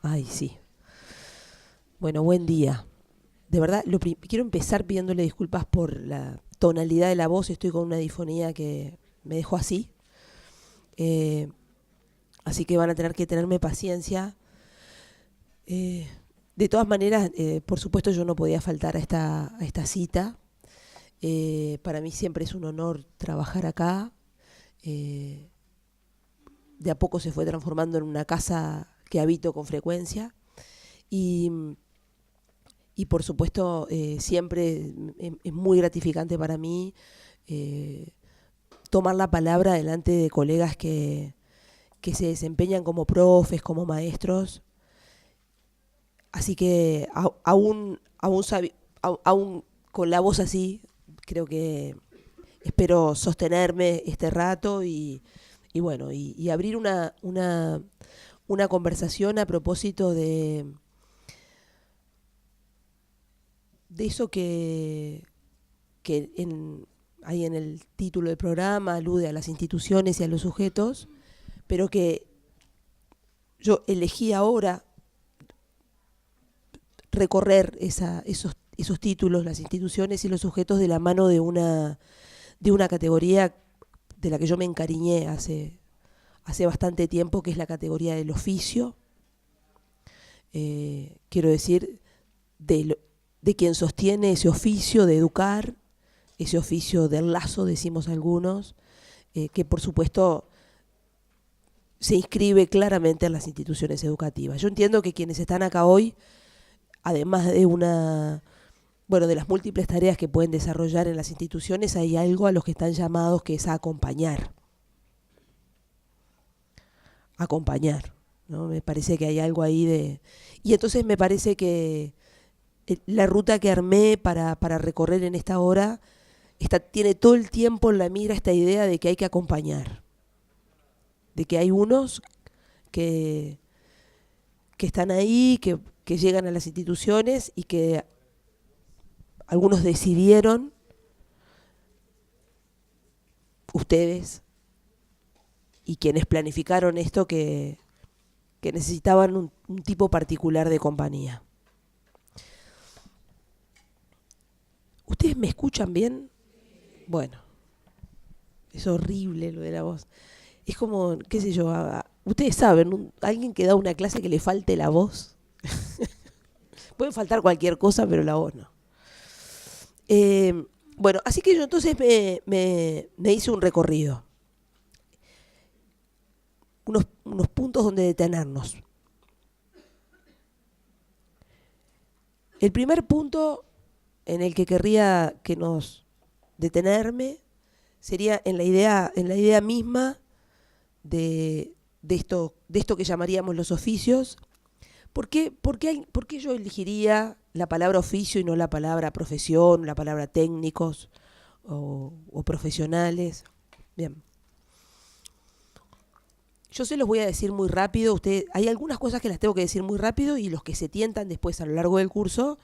Ay, sí. Bueno, buen día. De verdad, quiero empezar pidiéndole disculpas por la tonalidad de la voz. Estoy con una difonía que me dejó así. Eh, Así que van a tener que tenerme paciencia. Eh, de todas maneras, por supuesto, yo no podía faltar a esta cita. Para mí siempre es un honor trabajar acá. Eh, de a poco se fue transformando en una casa que habito con frecuencia. Y por supuesto siempre es muy gratificante para mí eh, tomar la palabra delante de colegas que se desempeñan como profes, como maestros. Así que aún con la voz así, creo que espero sostenerme este rato y bueno, y abrir una conversación a propósito de eso que ahí en el título del programa alude a las instituciones y a los sujetos, pero que yo elegí ahora recorrer esos títulos, las instituciones y los sujetos de la mano de una categoría de la que yo me encariñé hace bastante tiempo, que es la categoría del oficio. Quiero decir, de quien sostiene ese oficio de educar, ese oficio del lazo, decimos algunos, que por supuesto se inscribe claramente en las instituciones educativas. Yo entiendo que quienes están acá hoy, además de las múltiples tareas que pueden desarrollar en las instituciones, hay algo a los que están llamados, que es a acompañar. Acompañar, ¿no? Me parece que hay algo ahí de... Y entonces me parece que la ruta que armé para recorrer en esta hora tiene todo el tiempo en la mira esta idea de que hay que acompañar, de que hay unos que, que están ahí, que llegan a las instituciones y que algunos decidieron, ustedes y quienes planificaron esto, que necesitaban un tipo particular de compañía. ¿Ustedes me escuchan bien? Bueno, es horrible lo de la voz. Es como, qué sé yo, ustedes saben, alguien que da una clase que le falte la voz. Puede faltar cualquier cosa, pero la voz no. Bueno, así que yo entonces me hice un recorrido. Unos puntos donde detenernos. El primer punto en el que querría que nos detenerme sería en la idea misma de esto que llamaríamos los oficios. ¿Por qué yo elegiría la palabra oficio y no la palabra profesión, la palabra técnicos o profesionales? Bien. Yo se los voy a decir muy rápido. Hay algunas cosas que las tengo que decir muy rápido, y los que se tientan después a lo largo del curso,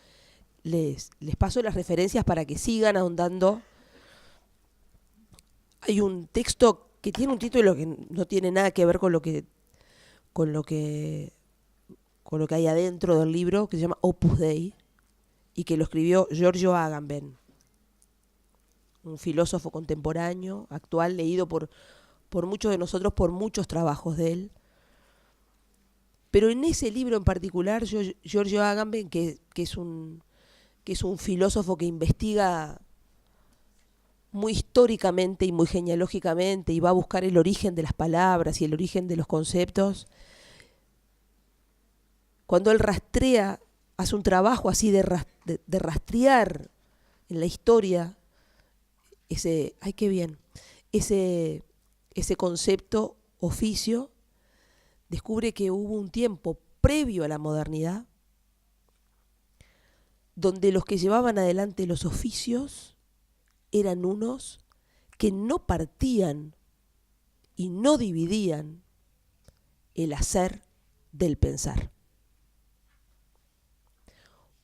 les paso las referencias para que sigan ahondando. Hay un texto que tiene un título que no tiene nada que ver con lo que, con lo que hay adentro del libro, que se llama Opus Dei, y que lo escribió Giorgio Agamben, un filósofo contemporáneo, actual, leído por muchos de nosotros, por muchos trabajos de él. Pero en ese libro en particular, Giorgio Agamben, que es un filósofo que investiga muy históricamente y muy genealógicamente, y va a buscar el origen de las palabras y el origen de los conceptos. Cuando él hace un trabajo así de rastrear en la historia ay, qué bien, ese concepto oficio, descubre que hubo un tiempo previo a la modernidad donde los que llevaban adelante los oficios eran unos que no partían y no dividían el hacer del pensar.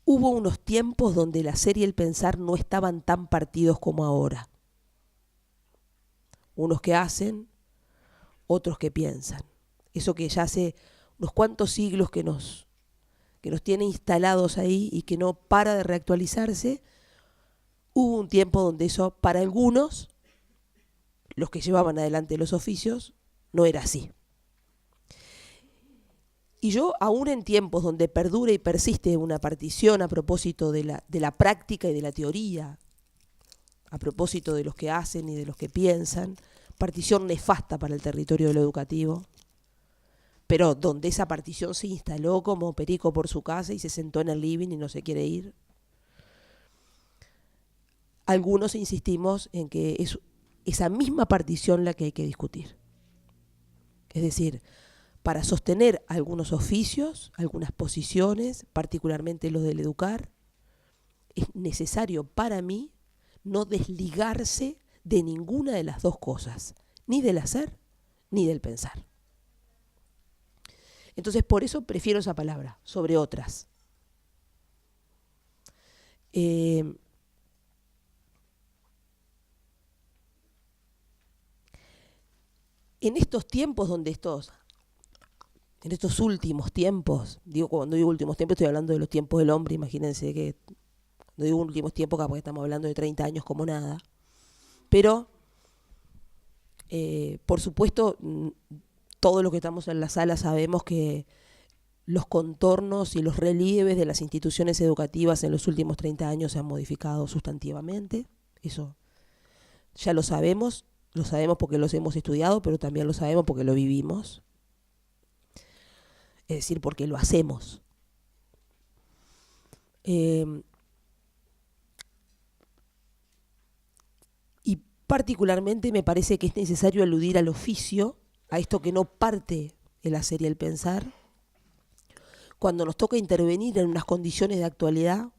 Hubo unos tiempos donde el hacer y el pensar no estaban tan partidos como ahora. Unos que hacen, otros que piensan. Eso que ya hace unos cuantos siglos que nos tiene instalados ahí y que no para de reactualizarse, hubo un tiempo donde eso, para algunos, los que llevaban adelante los oficios, no era así. Y yo, aún en tiempos donde perdura y persiste una partición a propósito de la práctica y de la teoría, a propósito de los que hacen y de los que piensan, partición nefasta para el territorio de lo educativo, pero donde esa partición se instaló como perico por su casa y se sentó en el living y no se quiere ir. Algunos insistimos en que es esa misma partición la que hay que discutir. Es decir, para sostener algunos oficios, algunas posiciones, particularmente los del educar, es necesario para mí no desligarse de ninguna de las dos cosas, ni del hacer ni del pensar. Entonces, por eso prefiero esa palabra sobre otras. En estos tiempos donde en estos últimos tiempos, cuando digo últimos tiempos estoy hablando de los tiempos del hombre, imagínense que cuando digo últimos tiempos capaz que estamos hablando de 30 años como nada, pero por supuesto todos los que estamos en la sala sabemos que los contornos y los relieves de las instituciones educativas en los últimos 30 años se han modificado sustantivamente, eso ya lo sabemos porque los hemos estudiado, pero también lo sabemos porque lo vivimos. Es decir, porque lo hacemos. Y particularmente me parece que es necesario aludir al oficio, a esto que no parte el hacer y el pensar, cuando nos toca intervenir en unas condiciones de actualidad,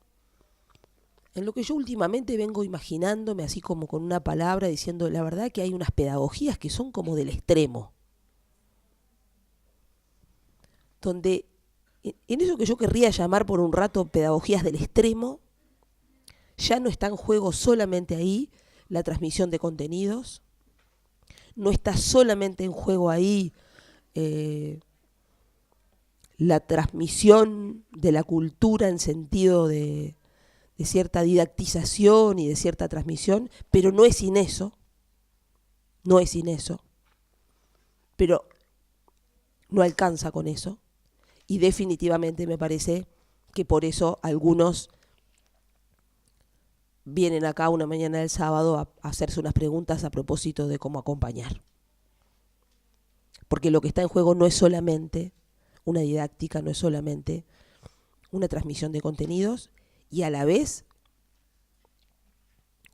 en lo que yo últimamente vengo imaginándome así como con una palabra, diciendo la verdad que hay unas pedagogías que son como del extremo, donde en eso que yo querría llamar por un rato pedagogías del extremo, ya no está en juego solamente ahí la transmisión de contenidos, no está solamente en juego ahí la transmisión de la cultura en sentido de cierta didactización y de cierta transmisión, pero no es sin eso, pero no alcanza con eso. Y definitivamente me parece que por eso algunos vienen acá una mañana del sábado a hacerse unas preguntas a propósito de cómo acompañar. Porque lo que está en juego no es solamente una didáctica, no es solamente una transmisión de contenidos, y a la vez,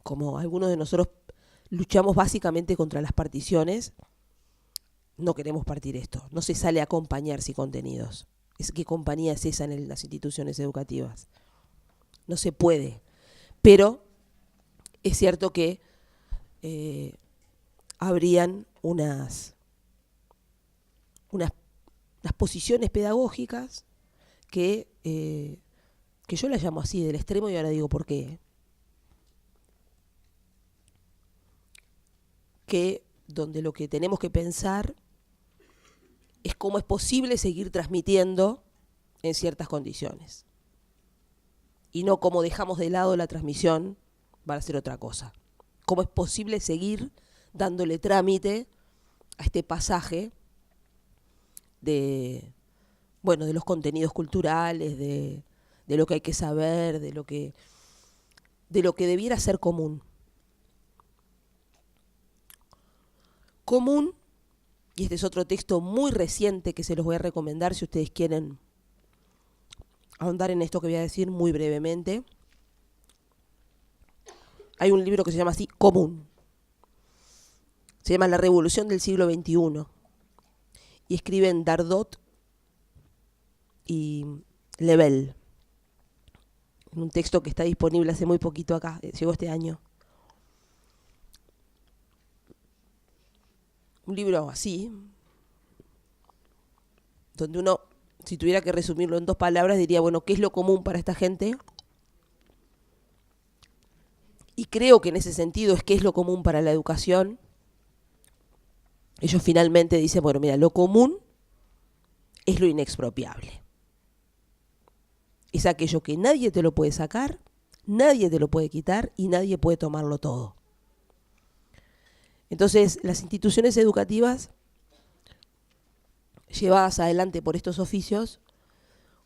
como algunos de nosotros luchamos básicamente contra las particiones, no queremos partir esto. No se sale a acompañar sin contenidos. ¿Qué compañía es esa en las instituciones educativas? No se puede. Pero es cierto que habrían unas posiciones pedagógicas que yo las llamo así, del extremo, y ahora digo por qué. Que donde lo que tenemos que pensar es cómo es posible seguir transmitiendo en ciertas condiciones. Y no cómo dejamos de lado la transmisión para hacer otra cosa. Cómo es posible seguir dándole trámite a este pasaje de los contenidos culturales, de lo que hay que saber, de lo que debiera ser común. Común, y este es otro texto muy reciente que se los voy a recomendar si ustedes quieren ahondar en esto que voy a decir muy brevemente. Hay un libro que se llama así, Común. Se llama La Revolución del Siglo XXI. Y escriben Dardot y Lebel. Un texto que está disponible hace muy poquito acá, llegó este año. Un libro así, donde uno, si tuviera que resumirlo en 2 palabras, diría, bueno, ¿qué es lo común para esta gente? Y creo que en ese sentido es qué es lo común para la educación. Ellos finalmente dicen, bueno, mira, lo común es lo inexpropiable. Es aquello que nadie te lo puede sacar, nadie te lo puede quitar y nadie puede tomarlo todo. Entonces, las instituciones educativas llevadas adelante por estos oficios,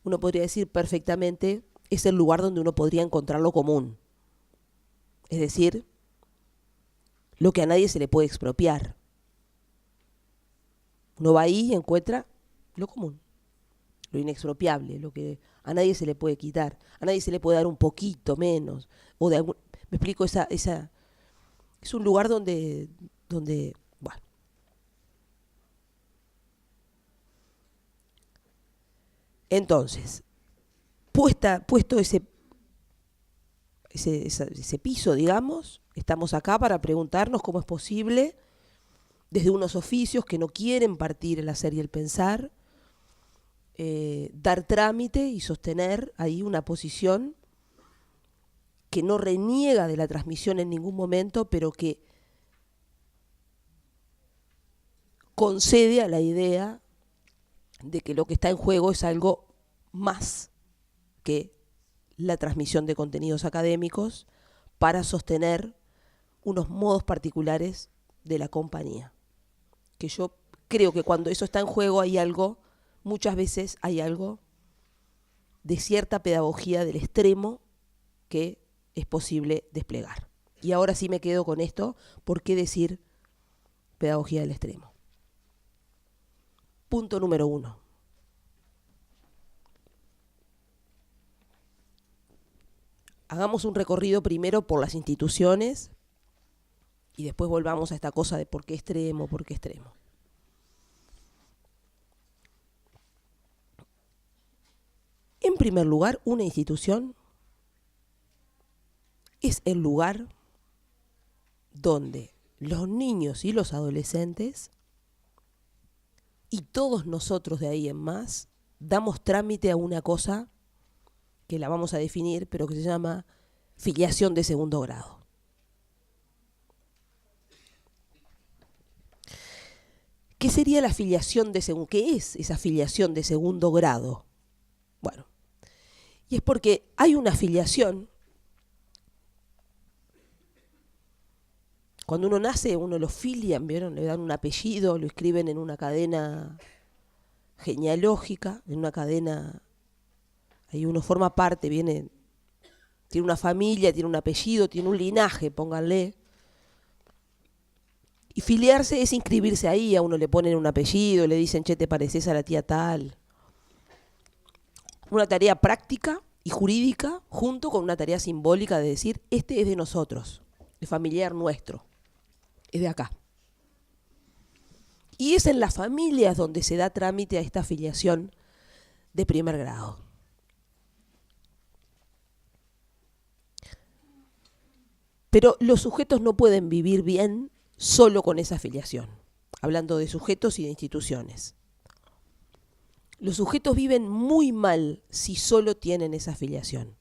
uno podría decir perfectamente, es el lugar donde uno podría encontrar lo común. Es decir, lo que a nadie se le puede expropiar. Uno va ahí y encuentra lo común, lo inexpropiable, lo que a nadie se le puede quitar, a nadie se le puede dar un poquito menos. O de algún, me explico, es un lugar donde, bueno. Entonces, puesto ese piso, digamos, estamos acá para preguntarnos cómo es posible, desde unos oficios que no quieren partir el hacer y el pensar, dar trámite y sostener ahí una posición que no reniega de la transmisión en ningún momento, pero que concede a la idea de que lo que está en juego es algo más que la transmisión de contenidos académicos para sostener unos modos particulares de la compañía. Que yo creo que cuando eso está en juego hay algo, muchas veces hay algo de cierta pedagogía del extremo que es posible desplegar. Y ahora sí me quedo con esto, ¿por qué decir pedagogía del extremo? Punto número 1. Hagamos un recorrido primero por las instituciones y después volvamos a esta cosa de por qué extremo, por qué extremo. En primer lugar, una institución es el lugar donde los niños y los adolescentes y todos nosotros de ahí en más damos trámite a una cosa que la vamos a definir, pero que se llama filiación de segundo grado. ¿Qué sería la filiación de segundo? ¿Qué es esa filiación de segundo grado? Bueno, y es porque hay una filiación. Cuando uno nace, uno lo filian, ¿vieron? Le dan un apellido, lo escriben en una cadena genealógica, en una cadena, ahí uno forma parte, tiene una familia, tiene un apellido, tiene un linaje, pónganle. Y filiarse es inscribirse ahí, a uno le ponen un apellido, le dicen, che, te pareces a la tía tal. Una tarea práctica y jurídica junto con una tarea simbólica de decir, este es de nosotros, es familiar nuestro, es de acá. Y es en las familias donde se da trámite a esta filiación de primer grado. Pero los sujetos no pueden vivir bien solo con esa filiación, hablando de sujetos y de instituciones. Los sujetos viven muy mal si solo tienen esa filiación.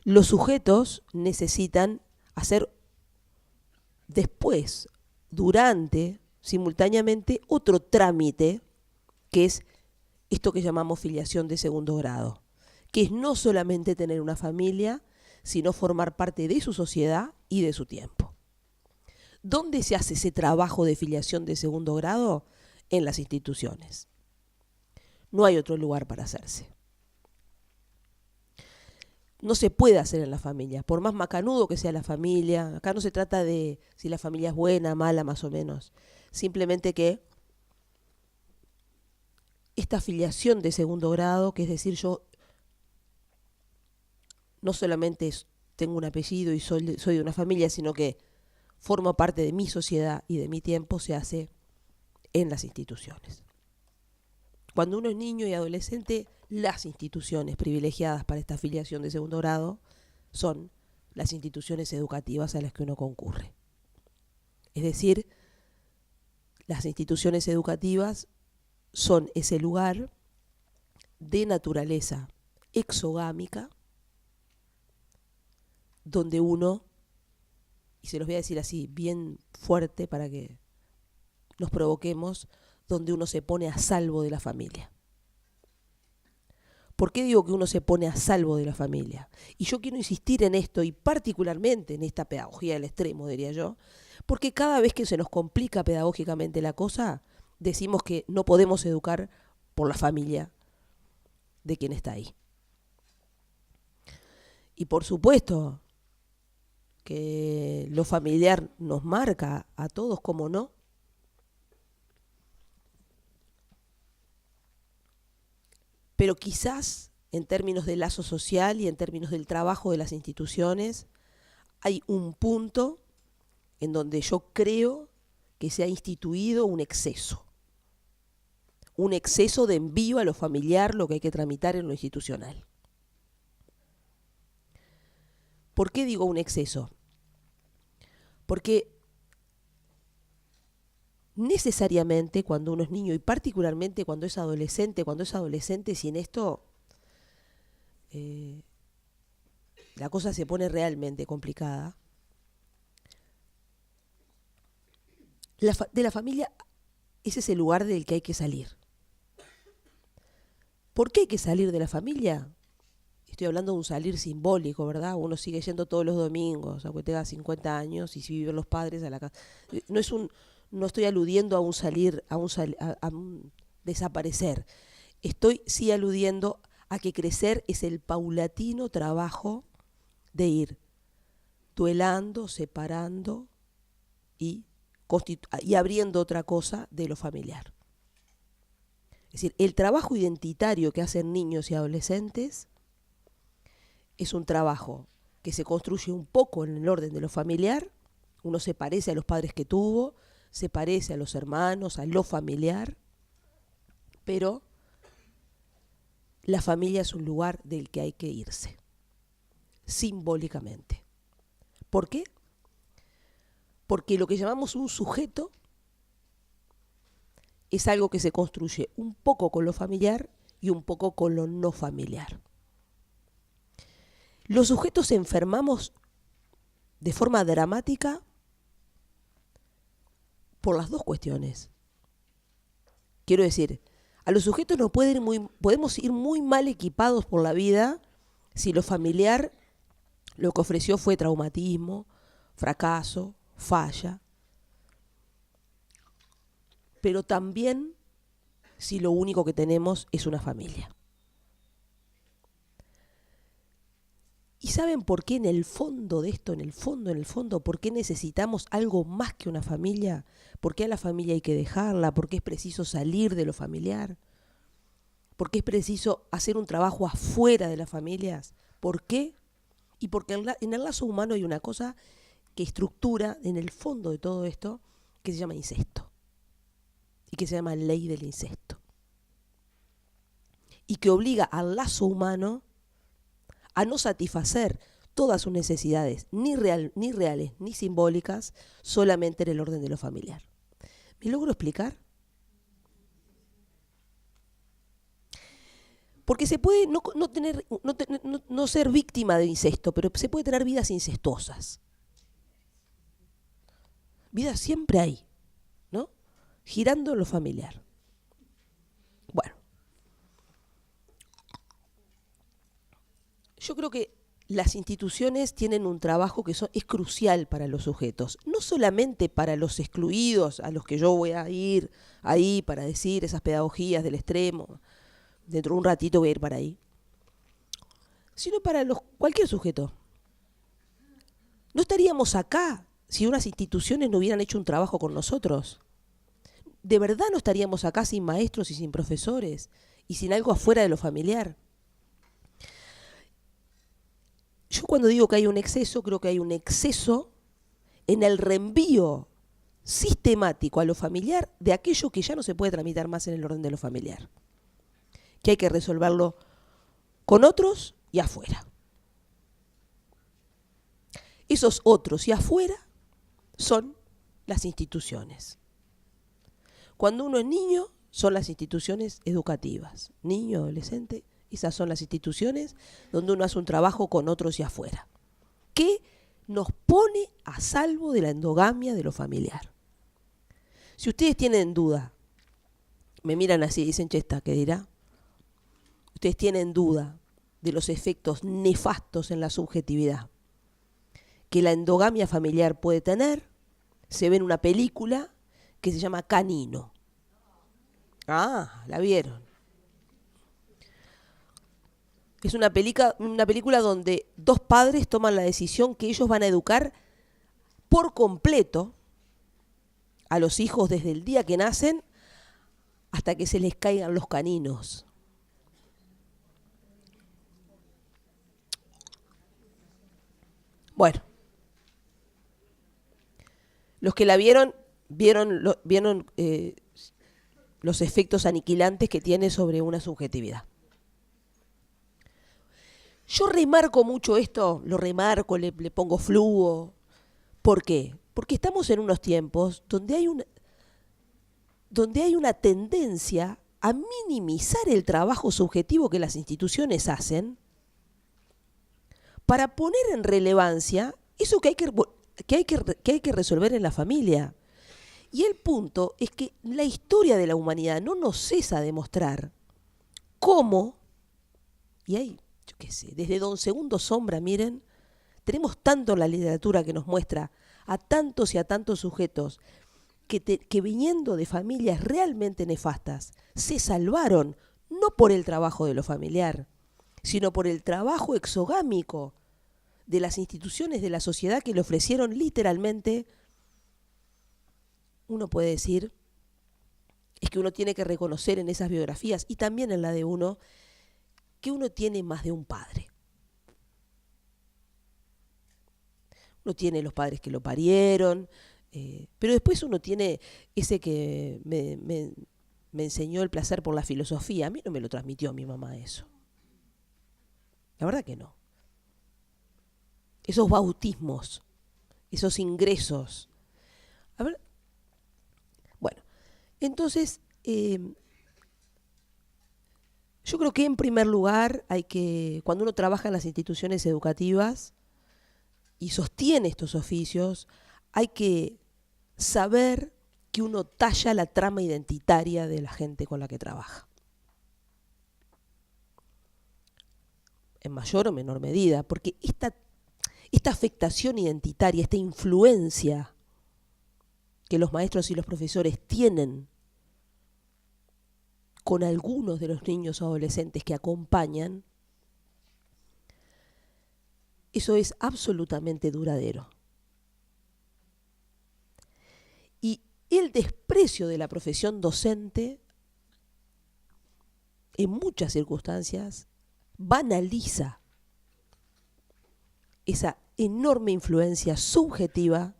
Los sujetos necesitan hacer después, durante, simultáneamente, otro trámite, que es esto que llamamos filiación de segundo grado, que es no solamente tener una familia, sino formar parte de su sociedad y de su tiempo. ¿Dónde se hace ese trabajo de filiación de segundo grado? En las instituciones. No hay otro lugar para hacerse. No se puede hacer en la familia, por más macanudo que sea la familia. Acá no se trata de si la familia es buena, mala, más o menos. Simplemente que esta filiación de segundo grado, que es decir, yo no solamente tengo un apellido y soy de una familia, sino que formo parte de mi sociedad y de mi tiempo, se hace en las instituciones. Cuando uno es niño y adolescente, las instituciones privilegiadas para esta filiación de segundo grado son las instituciones educativas a las que uno concurre. Es decir, las instituciones educativas son ese lugar de naturaleza exogámica donde uno, y se los voy a decir así bien fuerte para que nos provoquemos, donde uno se pone a salvo de la familia. ¿Por qué digo que uno se pone a salvo de la familia? Y yo quiero insistir en esto, y particularmente en esta pedagogía del extremo, diría yo, porque cada vez que se nos complica pedagógicamente la cosa, decimos que no podemos educar por la familia de quien está ahí. Y por supuesto que lo familiar nos marca a todos, como no. Pero quizás en términos de lazo social y en términos del trabajo de las instituciones, hay un punto en donde yo creo que se ha instituido un exceso de envío a lo familiar, lo que hay que tramitar en lo institucional. ¿Por qué digo un exceso? Porque necesariamente cuando uno es niño, y particularmente cuando es adolescente, si en esto la cosa se pone realmente complicada, de la familia ese es el lugar del que hay que salir. ¿Por qué hay que salir de la familia? Estoy hablando de un salir simbólico, ¿verdad? Uno sigue yendo todos los domingos, aunque tenga 50 años, y si viven los padres a la casa. No estoy aludiendo a un salir, a un desaparecer. Estoy sí aludiendo a que crecer es el paulatino trabajo de ir duelando, separando y abriendo otra cosa de lo familiar. Es decir, el trabajo identitario que hacen niños y adolescentes es un trabajo que se construye un poco en el orden de lo familiar. Uno se parece a los padres que tuvo, se parece a los hermanos, a lo familiar, pero la familia es un lugar del que hay que irse, simbólicamente. ¿Por qué? Porque lo que llamamos un sujeto es algo que se construye un poco con lo familiar y un poco con lo no familiar. Los sujetos enfermamos de forma dramática por las dos cuestiones. Quiero decir, a los sujetos podemos ir muy mal equipados por la vida si lo familiar lo que ofreció fue traumatismo, fracaso, falla. Pero también si lo único que tenemos es una familia. ¿Y saben por qué en el fondo de esto, en el fondo, por qué necesitamos algo más que una familia? ¿Por qué a la familia hay que dejarla? ¿Por qué es preciso salir de lo familiar? ¿Por qué es preciso hacer un trabajo afuera de las familias? ¿Por qué? Y porque en el lazo humano hay una cosa que estructura en el fondo de todo esto que se llama incesto. Y que se llama ley del incesto. Y que obliga al lazo humano a no satisfacer todas sus necesidades, ni reales, ni simbólicas, solamente en el orden de lo familiar. ¿Me logro explicar? Porque se puede no ser víctima de incesto, pero se puede tener vidas incestuosas. Vidas siempre hay, ¿no? Girando en lo familiar. Bueno. Yo creo que las instituciones tienen un trabajo que es crucial para los sujetos, no solamente para los excluidos, a los que yo voy a ir ahí para decir esas pedagogías del extremo, dentro de un ratito voy a ir para ahí, sino para cualquier sujeto. No estaríamos acá si unas instituciones no hubieran hecho un trabajo con nosotros. De verdad no estaríamos acá sin maestros y sin profesores y sin algo afuera de lo familiar. Yo cuando digo que hay un exceso, creo que hay un exceso en el reenvío sistemático a lo familiar de aquello que ya no se puede tramitar más en el orden de lo familiar. Que hay que resolverlo con otros y afuera. Esos otros y afuera son las instituciones. Cuando uno es niño, son las instituciones educativas. Niño, adolescente, esas son las instituciones donde uno hace un trabajo con otros y afuera, que nos pone a salvo de la endogamia de lo familiar. Si ustedes tienen duda Me miran así y dicen, Chesta, ¿qué dirá? Ustedes tienen duda de los efectos nefastos en la subjetividad que la endogamia familiar puede tener. Se ve en una película que se llama Canino. Ah, la vieron. Es una película donde dos padres toman la decisión que ellos van a educar por completo a los hijos desde el día que nacen hasta que se les caigan los caninos. Bueno, los que la vieron los efectos aniquilantes que tiene sobre una subjetividad. Yo remarco mucho esto, lo remarco, le pongo flujo. ¿Por qué? Porque estamos en unos tiempos donde hay una tendencia a minimizar el trabajo subjetivo que las instituciones hacen para poner en relevancia eso que hay que resolver en la familia. Y el punto es que la historia de la humanidad no nos cesa de mostrar cómo, y hay, yo qué sé, desde Don Segundo Sombra, miren, tenemos tanto en la literatura que nos muestra a tantos y a tantos sujetos que viniendo de familias realmente nefastas, se salvaron no por el trabajo de lo familiar, sino por el trabajo exogámico de las instituciones de la sociedad que le ofrecieron literalmente. Uno puede decir, es que uno tiene que reconocer en esas biografías y también en la de uno, que uno tiene más de un padre. Uno tiene los padres que lo parieron, pero después uno tiene ese que me enseñó el placer por la filosofía. A mí no me lo transmitió mi mamá eso. La verdad que no. Esos bautismos, esos ingresos. A ver, bueno, entonces, yo creo que en primer lugar cuando uno trabaja en las instituciones educativas y sostiene estos oficios, hay que saber que uno talla la trama identitaria de la gente con la que trabaja. En mayor o menor medida, porque esta afectación identitaria, esta influencia que los maestros y los profesores tienen con algunos de los niños o adolescentes que acompañan, eso es absolutamente duradero. Y el desprecio de la profesión docente, en muchas circunstancias, banaliza esa enorme influencia subjetiva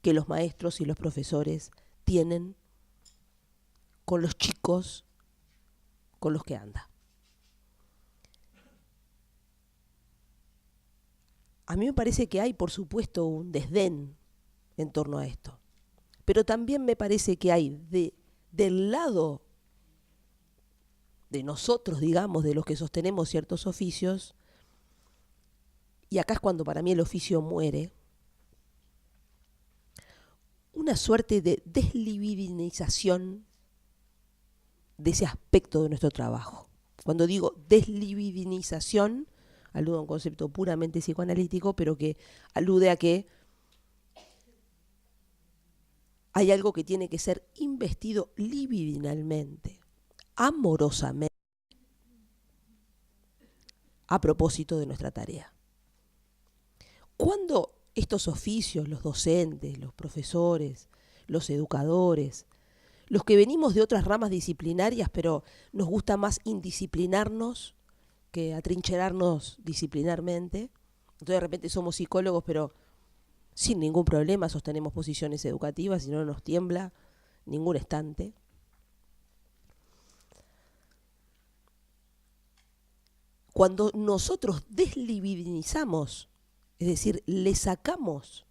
que los maestros y los profesores tienen con los chicos con los que anda. A mí me parece que hay, por supuesto, un desdén en torno a esto. Pero también me parece que hay del lado de nosotros, digamos, de los que sostenemos ciertos oficios, y acá es cuando para mí el oficio muere, una suerte de deslibidinización de ese aspecto de nuestro trabajo. Cuando digo deslibidinización, aludo a un concepto puramente psicoanalítico, pero que alude a que hay algo que tiene que ser investido libidinalmente, amorosamente, a propósito de nuestra tarea. Cuando estos oficios, los docentes, los profesores, los educadores, los que venimos de otras ramas disciplinarias, pero nos gusta más indisciplinarnos que atrincherarnos disciplinarmente, entonces de repente somos psicólogos, pero sin ningún problema sostenemos posiciones educativas y no nos tiembla ningún estante. Cuando nosotros deslibidinizamos, es decir, le sacamos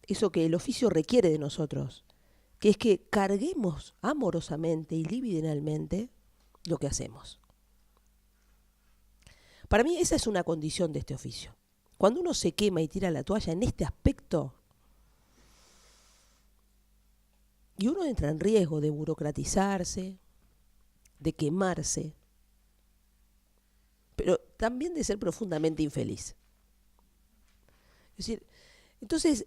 eso que el oficio requiere de nosotros, que es que carguemos amorosamente y libidinalmente lo que hacemos. Para mí esa es una condición de este oficio. Cuando uno se quema y tira la toalla en este aspecto, Y uno entra en riesgo de burocratizarse, de quemarse, pero también de ser profundamente infeliz. Es decir, entonces,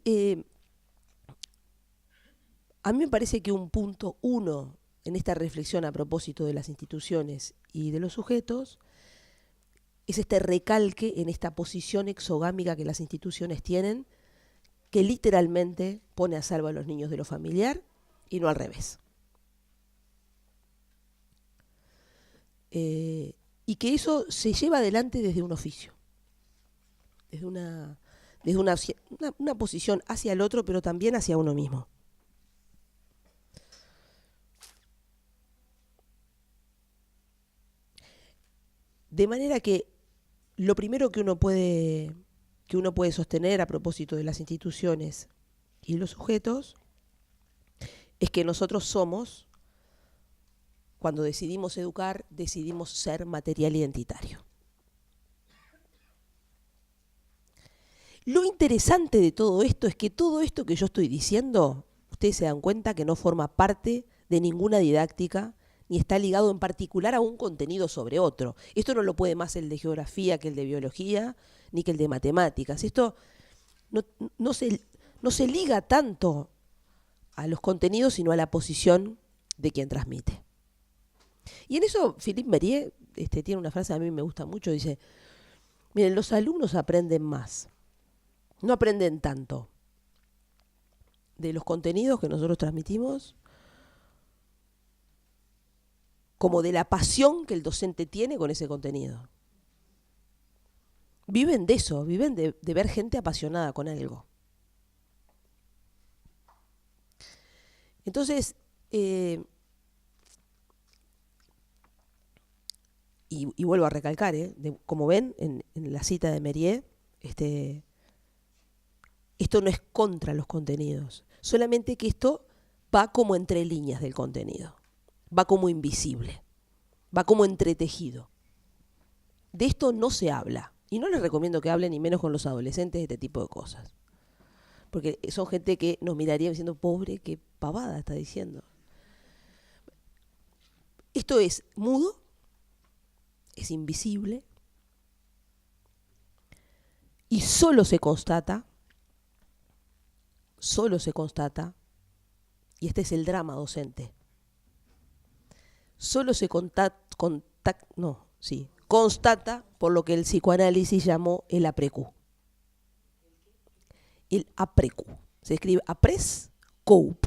a mí me parece que un punto uno en esta reflexión a propósito de las instituciones y de los sujetos es este recalque en esta posición exogámica que las instituciones tienen, que literalmente pone a salvo a los niños de lo familiar y no al revés. Y que eso se lleva adelante desde un oficio, desde una posición hacia el otro, pero también hacia uno mismo. De manera que lo primero que uno puede sostener a propósito de las instituciones y los sujetos es que nosotros somos, cuando decidimos educar, decidimos ser material identitario. Lo interesante de todo esto es que todo esto que yo estoy diciendo, ustedes se dan cuenta que no forma parte de ninguna didáctica, ni está ligado en particular a un contenido sobre otro. Esto no lo puede más el de geografía que el de biología, ni que el de matemáticas. Esto no se liga tanto a los contenidos, sino a la posición de quien transmite. Y en eso Philippe Mérieux tiene una frase que a mí me gusta mucho, dice, miren, los alumnos aprenden más, no aprenden tanto de los contenidos que nosotros transmitimos como de la pasión que el docente tiene con ese contenido. Viven de eso, viven de ver gente apasionada con algo. Entonces, y vuelvo a recalcar, como ven en la cita de Mérieux, esto no es contra los contenidos, solamente que esto va como entre líneas del contenido, va como invisible, va como entretejido. De esto no se habla, y no les recomiendo que hablen ni menos con los adolescentes de este tipo de cosas, porque son gente que nos miraría diciendo, pobre, qué pavada está diciendo. Esto es mudo, es invisible, y solo se constata, y este es el drama docente, solo se constata por lo que el psicoanálisis llamó el après-coup. El après-coup. Se escribe après-coup.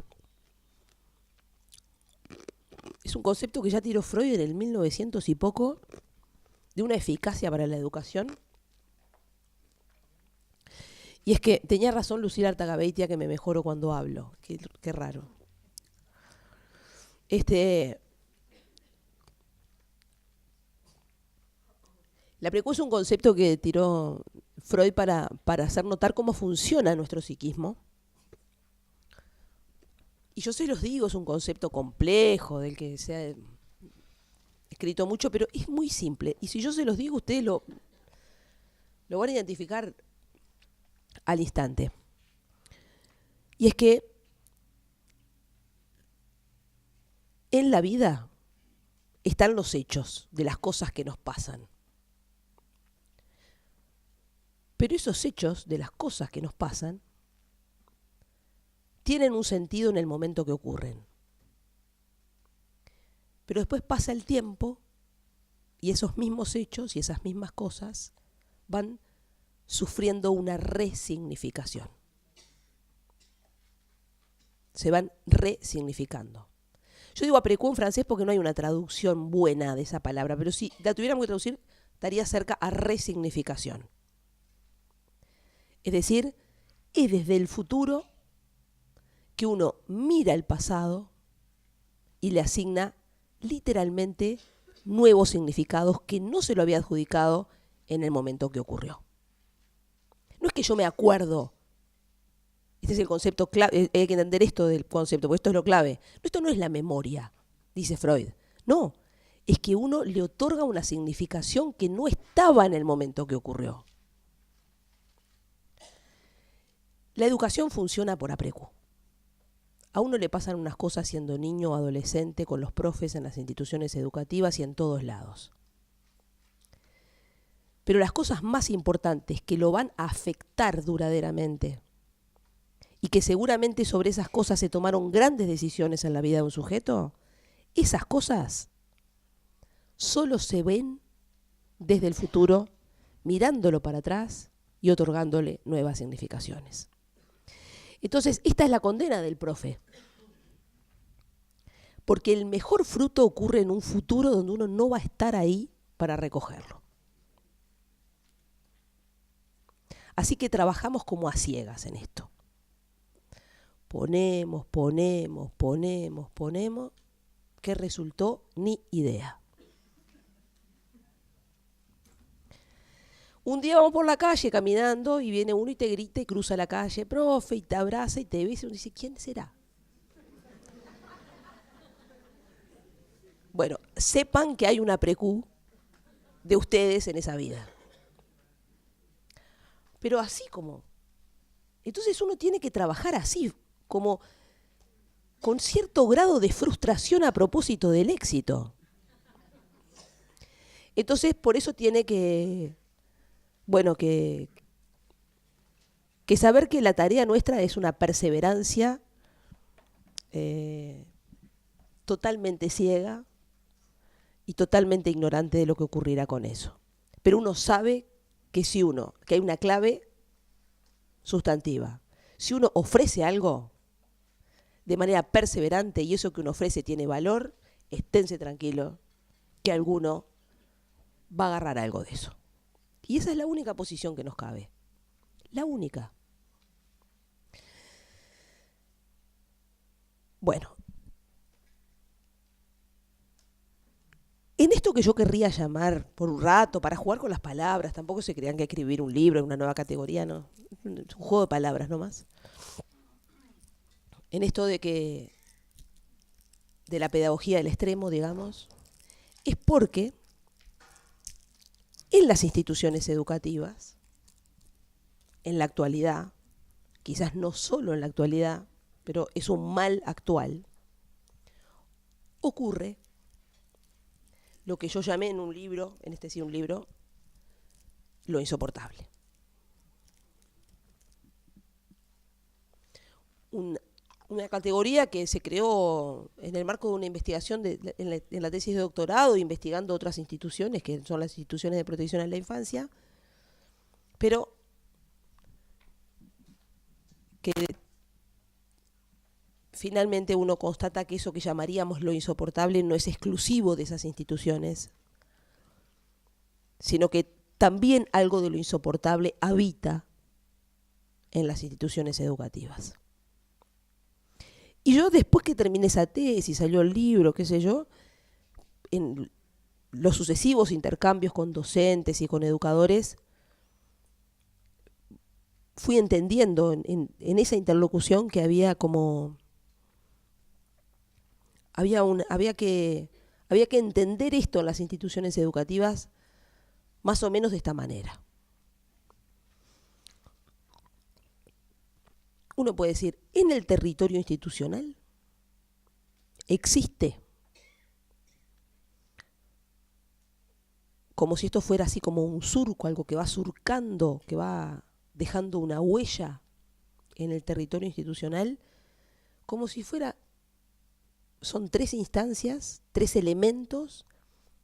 Es un concepto que ya tiró Freud en el 1900 y poco, de una eficacia para la educación. Y es que tenía razón Lucila Artagabeitia, que me mejoro cuando hablo. Qué raro. La après-coup es un concepto que tiró Freud para hacer notar cómo funciona nuestro psiquismo. Y yo se los digo, es un concepto complejo, del que se ha escrito mucho, pero es muy simple. Y si yo se los digo, ustedes lo van a identificar al instante. Y es que en la vida están los hechos de las cosas que nos pasan. Pero esos hechos de las cosas que nos pasan tienen un sentido en el momento que ocurren. Pero después pasa el tiempo y esos mismos hechos y esas mismas cosas van sufriendo una resignificación. Se van resignificando. Yo digo après-coup en francés porque no hay una traducción buena de esa palabra, pero si la tuviéramos que traducir, estaría cerca a resignificación. Es decir, es desde el futuro que uno mira el pasado y le asigna literalmente nuevos significados que no se lo había adjudicado en el momento que ocurrió. No es que yo me acuerdo, este es el concepto clave, hay que entender esto del concepto, porque esto es lo clave. Esto no es la memoria, dice Freud. No, es que uno le otorga una significación que no estaba en el momento que ocurrió. La educación funciona por après-coup. A uno le pasan unas cosas siendo niño o adolescente, con los profes en las instituciones educativas y en todos lados. Pero las cosas más importantes que lo van a afectar duraderamente y que seguramente sobre esas cosas se tomaron grandes decisiones en la vida de un sujeto, esas cosas solo se ven desde el futuro, mirándolo para atrás y otorgándole nuevas significaciones. Entonces, esta es la condena del profe. Porque el mejor fruto ocurre en un futuro donde uno no va a estar ahí para recogerlo. Así que trabajamos como a ciegas en esto. Ponemos. ¿Qué resultó? Ni idea. Un día vamos por la calle caminando y viene uno y te grita y cruza la calle, profe, y te abraza y te besa y uno dice, ¿quién será? Bueno, sepan que hay una precú de ustedes en esa vida. Pero así como. Entonces uno tiene que trabajar así, como con cierto grado de frustración a propósito del éxito. Entonces por eso tiene que, bueno, que saber que la tarea nuestra es una perseverancia totalmente ciega y totalmente ignorante de lo que ocurrirá con eso. Pero uno sabe que que hay una clave sustantiva. Si uno ofrece algo de manera perseverante y eso que uno ofrece tiene valor, esténse tranquilos que alguno va a agarrar algo de eso. Y esa es la única posición que nos cabe. La única. Bueno. En esto que yo querría llamar por un rato, para jugar con las palabras, tampoco se crean que escribir un libro en una nueva categoría, no. Es un juego de palabras nomás. En esto de la pedagogía del extremo, digamos, es porque en las instituciones educativas, en la actualidad, quizás no solo en la actualidad, pero es un mal actual, ocurre lo que yo llamé en un libro, lo insoportable. Una categoría que se creó en el marco de una investigación en la tesis de doctorado, investigando otras instituciones, que son las instituciones de protección a la infancia, pero que finalmente uno constata que eso que llamaríamos lo insoportable no es exclusivo de esas instituciones, sino que también algo de lo insoportable habita en las instituciones educativas. Y yo después que terminé esa tesis, salió el libro, qué sé yo, en los sucesivos intercambios con docentes y con educadores, fui entendiendo en esa interlocución que había como... Había que entender esto en las instituciones educativas más o menos de esta manera. Uno puede decir, en el territorio institucional existe, como si esto fuera así como un surco, algo que va surcando, que va dejando una huella en el territorio institucional, como si fuera... Son 3 instancias, 3 elementos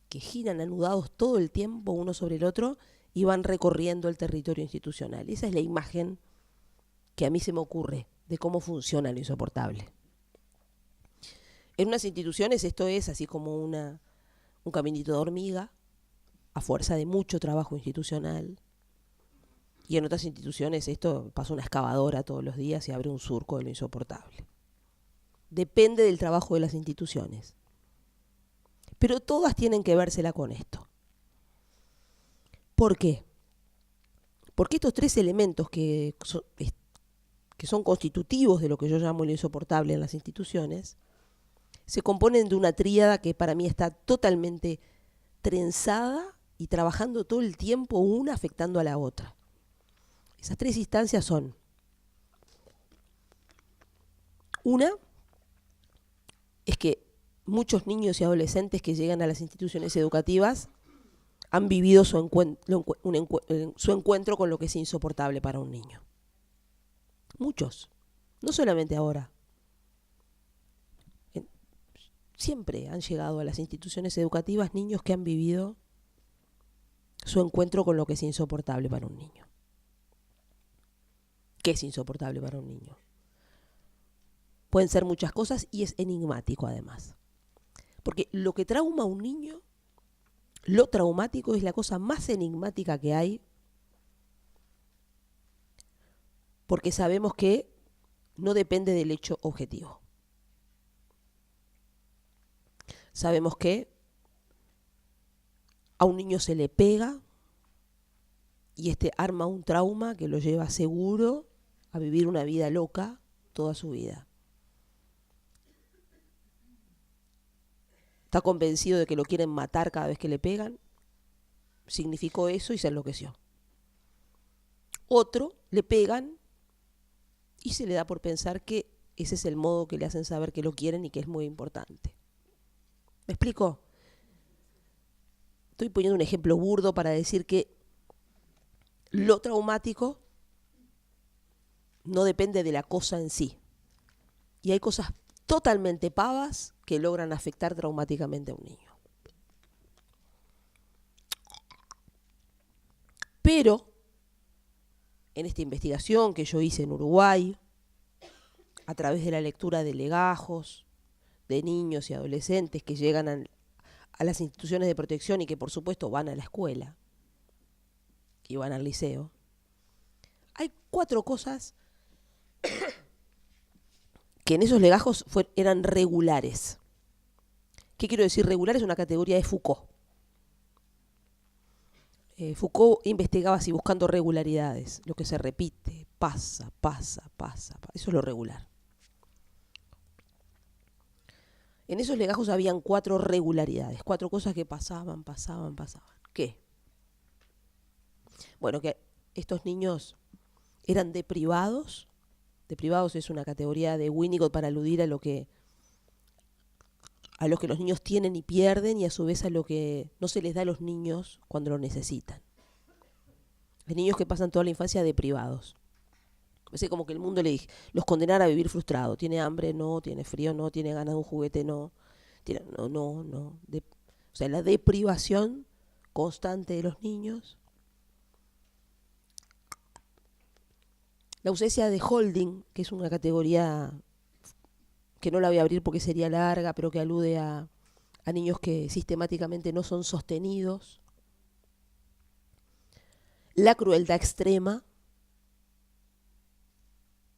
que giran anudados todo el tiempo uno sobre el otro y van recorriendo el territorio institucional. Esa es la imagen que a mí se me ocurre de cómo funciona lo insoportable. En unas instituciones esto es así como un caminito de hormiga, a fuerza de mucho trabajo institucional. Y en otras instituciones esto pasa una excavadora todos los días y abre un surco de lo insoportable. Depende del trabajo de las instituciones. Pero todas tienen que vérsela con esto. ¿Por qué? Porque estos 3 elementos que son constitutivos de lo que yo llamo lo insoportable en las instituciones, se componen de una tríada que para mí está totalmente trenzada y trabajando todo el tiempo una afectando a la otra. Esas 3 instancias son: una, es que muchos niños y adolescentes que llegan a las instituciones educativas han vivido su encuentro con lo que es insoportable para un niño. Muchos, no solamente ahora. Siempre han llegado a las instituciones educativas niños que han vivido su encuentro con lo que es insoportable para un niño. ¿Qué es insoportable para un niño? Pueden ser muchas cosas y es enigmático además. Porque lo que trauma a un niño, lo traumático es la cosa más enigmática que hay, porque sabemos que no depende del hecho objetivo. Sabemos que a un niño se le pega y arma un trauma que lo lleva seguro a vivir una vida loca toda su vida. Está convencido de que lo quieren matar cada vez que le pegan, significó eso y se enloqueció. Otro le pegan y se le da por pensar que ese es el modo que le hacen saber que lo quieren y que es muy importante. ¿Me explico? Estoy poniendo un ejemplo burdo para decir que lo traumático no depende de la cosa en sí. Y hay cosas totalmente pavas que logran afectar traumáticamente a un niño. Pero, en esta investigación que yo hice en Uruguay, a través de la lectura de legajos, de niños y adolescentes que llegan a las instituciones de protección y que por supuesto van a la escuela y van al liceo, hay 4 cosas que en esos legajos eran regulares. ¿Qué quiero decir regular? Es una categoría de Foucault. Foucault investigaba así buscando regularidades, lo que se repite, pasa. Eso es lo regular. En esos legajos habían 4 regularidades, 4 cosas que pasaban. ¿Qué? Bueno, que estos niños eran deprivados. Deprivados es una categoría de Winnicott para aludir a lo que los niños tienen y pierden, y a su vez a lo que no se les da a los niños cuando lo necesitan. Hay niños que pasan toda la infancia deprivados. Parece como que el mundo los condenara a vivir frustrados. Tiene hambre, no. Tiene frío, no. Tiene ganas de un juguete, no. O sea, la deprivación constante de los niños. La ausencia de holding, que es una categoría que no la voy a abrir porque sería larga, pero que alude a niños que sistemáticamente no son sostenidos. La crueldad extrema.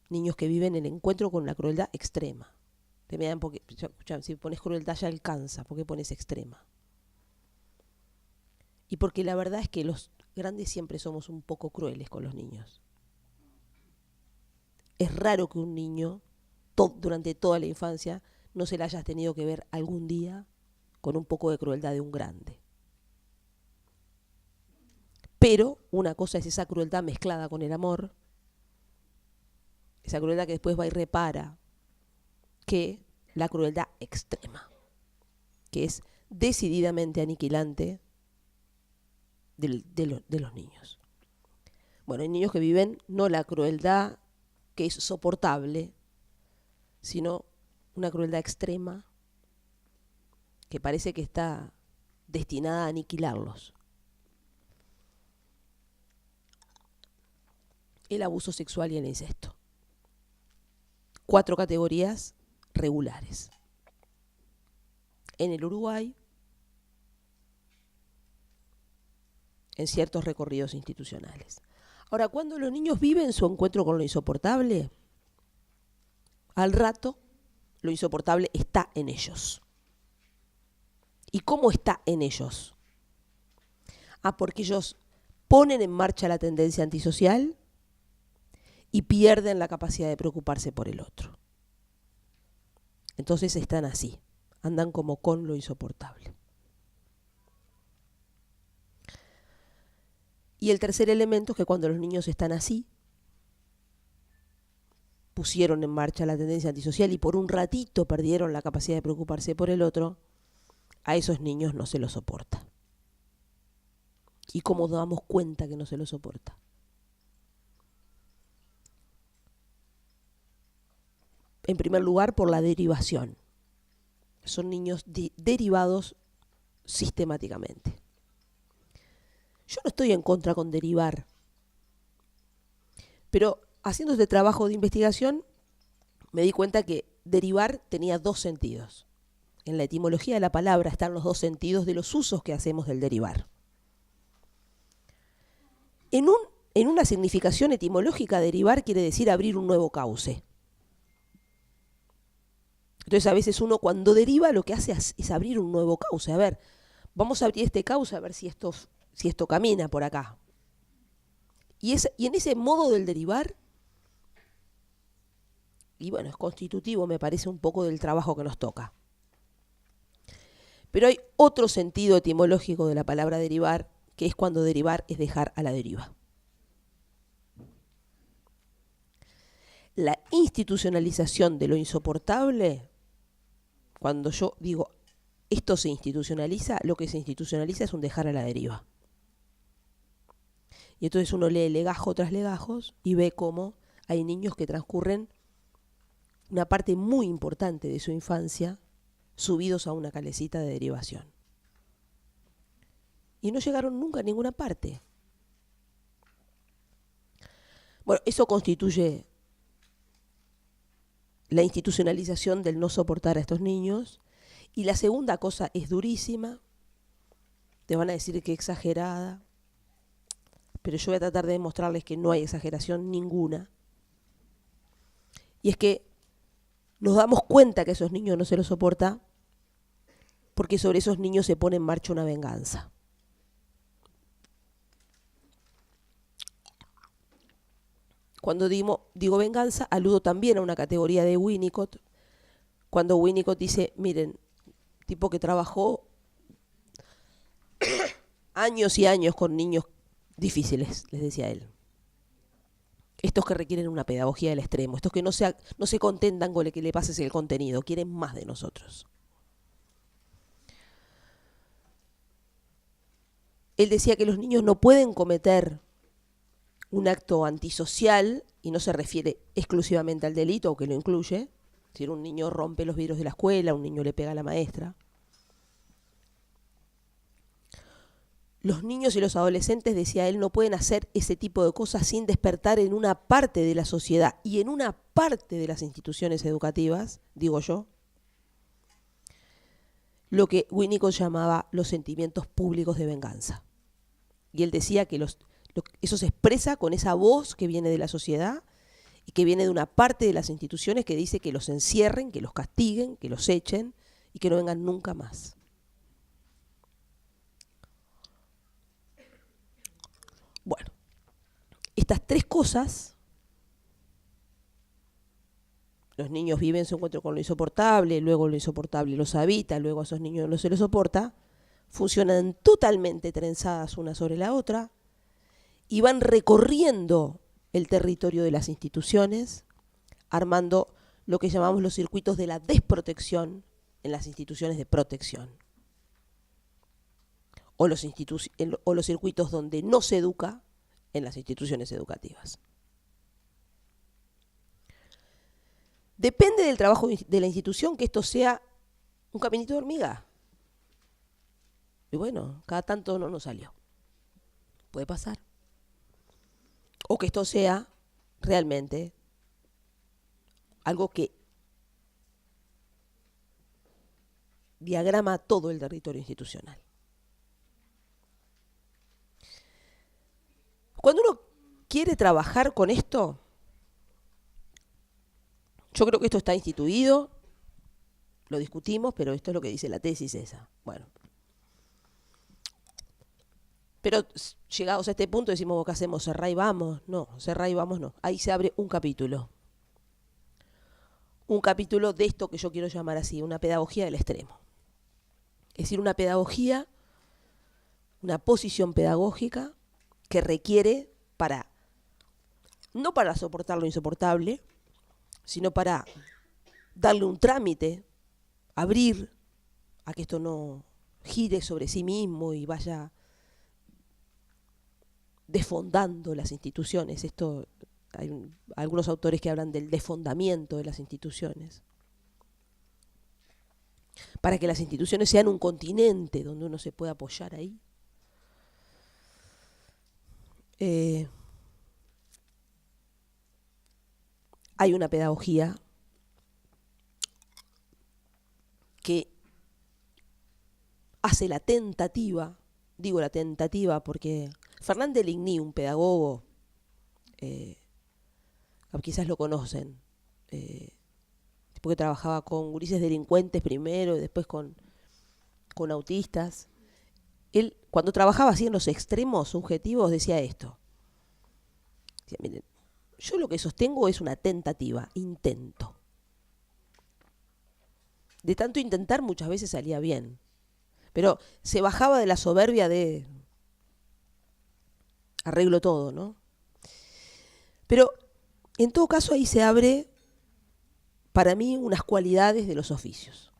Niños que viven el encuentro con la crueldad extrema. Si pones crueldad ya alcanza, ¿por qué pones extrema? Y porque la verdad es que los grandes siempre somos un poco crueles con los niños. Es raro que un niño, durante toda la infancia, no se la hayas tenido que ver algún día con un poco de crueldad de un grande. Pero una cosa es esa crueldad mezclada con el amor, esa crueldad que después va y repara, que la crueldad extrema, que es decididamente aniquilante de los niños. Bueno, hay niños que viven no la crueldad que es soportable, sino una crueldad extrema que parece que está destinada a aniquilarlos. El abuso sexual y el incesto. 4 categorías regulares. En el Uruguay, en ciertos recorridos institucionales. Ahora, cuando los niños viven su encuentro con lo insoportable, al rato lo insoportable está en ellos. ¿Y cómo está en ellos? Porque ellos ponen en marcha la tendencia antisocial y pierden la capacidad de preocuparse por el otro. Entonces están así, andan como con lo insoportable. Y el tercer elemento es que cuando los niños están así, pusieron en marcha la tendencia antisocial y por un ratito perdieron la capacidad de preocuparse por el otro, a esos niños no se los soporta. ¿Y cómo nos damos cuenta que no se los soporta? En primer lugar, por la derivación. Son niños derivados sistemáticamente. Yo no estoy en contra con derivar, pero haciendo este trabajo de investigación me di cuenta que derivar tenía dos sentidos. En la etimología de la palabra están los dos sentidos de los usos que hacemos del derivar. En una significación etimológica, derivar quiere decir abrir un nuevo cauce. Entonces a veces uno cuando deriva lo que hace es abrir un nuevo cauce. A ver, vamos a abrir este cauce a ver si esto camina por acá. Y en ese modo del derivar, y bueno, es constitutivo, me parece, un poco del trabajo que nos toca. Pero hay otro sentido etimológico de la palabra derivar, que es cuando derivar es dejar a la deriva. La institucionalización de lo insoportable, cuando yo digo esto se institucionaliza, lo que se institucionaliza es un dejar a la deriva. Y entonces uno lee legajo tras legajos y ve cómo hay niños que transcurren una parte muy importante de su infancia subidos a una calecita de derivación. Y no llegaron nunca a ninguna parte. Bueno, eso constituye la institucionalización del no soportar a estos niños. Y la segunda cosa es durísima. Te van a decir que exagerada. Pero yo voy a tratar de demostrarles que no hay exageración ninguna. Y es que nos damos cuenta que a esos niños no se los soporta porque sobre esos niños se pone en marcha una venganza. Cuando digo venganza, aludo también a una categoría de Winnicott, cuando Winnicott dice, miren, tipo que trabajó años y años con niños difíciles, les decía él. Estos que requieren una pedagogía del extremo, estos que no se contentan con lo que le pases el contenido, quieren más de nosotros. Él decía que los niños no pueden cometer un acto antisocial, y no se refiere exclusivamente al delito, aunque lo incluye. Si un niño rompe los vidrios de la escuela, un niño le pega a la maestra. Los niños y los adolescentes, decía él, no pueden hacer ese tipo de cosas sin despertar en una parte de la sociedad y en una parte de las instituciones educativas, digo yo, lo que Winnicott llamaba los sentimientos públicos de venganza. Y él decía que eso se expresa con esa voz que viene de la sociedad y que viene de una parte de las instituciones que dice que los encierren, que los castiguen, que los echen y que no vengan nunca más. Bueno, estas tres cosas, los niños viven su encuentro con lo insoportable, luego lo insoportable los habita, luego a esos niños no se les soporta, funcionan totalmente trenzadas una sobre la otra y van recorriendo el territorio de las instituciones, armando lo que llamamos los circuitos de la desprotección en las instituciones de protección. O los circuitos donde no se educa en las instituciones educativas. Depende del trabajo de la institución que esto sea un caminito de hormiga. Y bueno, cada tanto no nos salió. Puede pasar. O que esto sea realmente algo que diagrama todo el territorio institucional. Cuando uno quiere trabajar con esto, yo creo que esto está instituido, lo discutimos, pero esto es lo que dice la tesis esa. Bueno. Pero llegados a este punto decimos, ¿qué hacemos? ¿Cerrá y vamos? No, cerrá y vamos no. Ahí se abre un capítulo. Un capítulo de esto que yo quiero llamar así, una pedagogía del extremo. Es decir, una pedagogía, una posición pedagógica que requiere no para soportar lo insoportable, sino para darle un trámite, abrir a que esto no gire sobre sí mismo y vaya desfondando las instituciones. Esto, hay algunos autores que hablan del desfondamiento de las instituciones. Para que las instituciones sean un continente donde uno se pueda apoyar ahí. Hay una pedagogía que hace la tentativa, digo la tentativa porque Fernández Ligny, un pedagogo, quizás lo conocen, porque trabajaba con gurises delincuentes primero y después con autistas. Él, cuando trabajaba así en los extremos subjetivos, decía esto. Decía, miren, yo lo que sostengo es una tentativa, intento. De tanto intentar muchas veces salía bien, pero se bajaba de la soberbia de arreglo todo, ¿no? Pero en todo caso ahí se abre para mí unas cualidades de los oficios,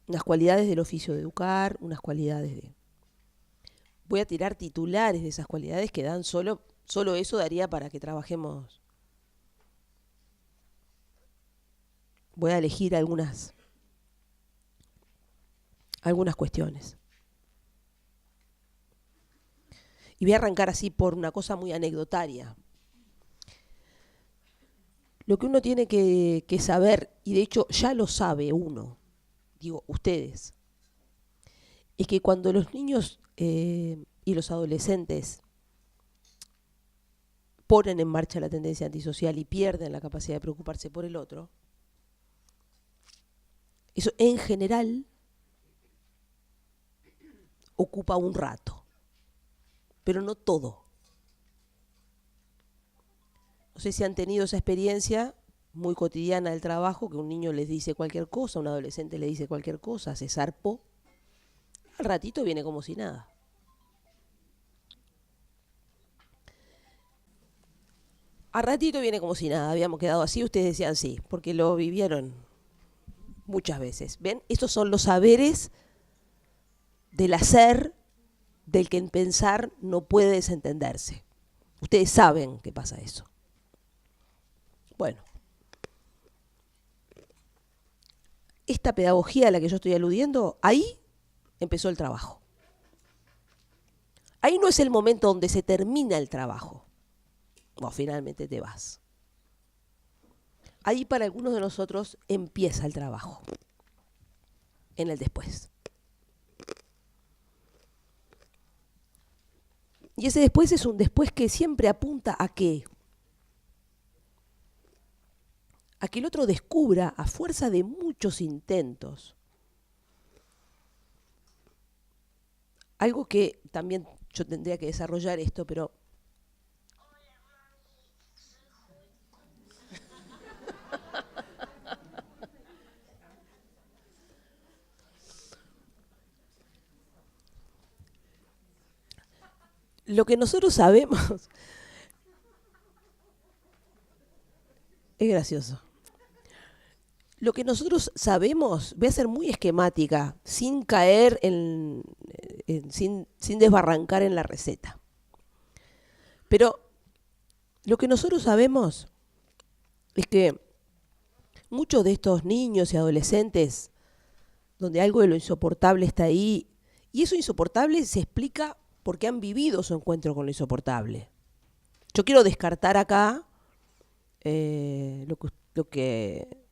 unas cualidades del oficio de educar, unas cualidades de... Voy a tirar titulares de esas cualidades que dan solo eso daría para que trabajemos. Voy a elegir algunas cuestiones. Y voy a arrancar así por una cosa muy anecdotaria. Lo que uno tiene que saber, y de hecho ya lo sabe uno, digo ustedes, es que cuando los niños y los adolescentes ponen en marcha la tendencia antisocial y pierden la capacidad de preocuparse por el otro, eso en general ocupa un rato, pero no todo. No sé si han tenido esa experiencia muy cotidiana del trabajo, que un niño les dice cualquier cosa, un adolescente le dice cualquier cosa, se zarpó, al ratito viene como si nada. Al ratito viene como si nada, habíamos quedado así, ustedes decían sí, porque lo vivieron muchas veces. ¿Ven? Estos son los saberes del hacer, del que en pensar no puede desentenderse. Ustedes saben que pasa eso. Bueno, esta pedagogía a la que yo estoy aludiendo, ahí empezó el trabajo. Ahí no es el momento donde se termina el trabajo. Bueno, finalmente te vas. Ahí para algunos de nosotros empieza el trabajo. En el después. Y ese después es un después que siempre apunta a qué. A que el otro descubra, a fuerza de muchos intentos, algo que también yo tendría que desarrollar esto, pero lo que nosotros sabemos es gracioso. Lo que nosotros sabemos, voy a ser muy esquemática, sin caer sin desbarrancar en la receta. Pero lo que nosotros sabemos es que muchos de estos niños y adolescentes, donde algo de lo insoportable está ahí, y eso insoportable se explica porque han vivido su encuentro con lo insoportable. Yo quiero descartar acá lo que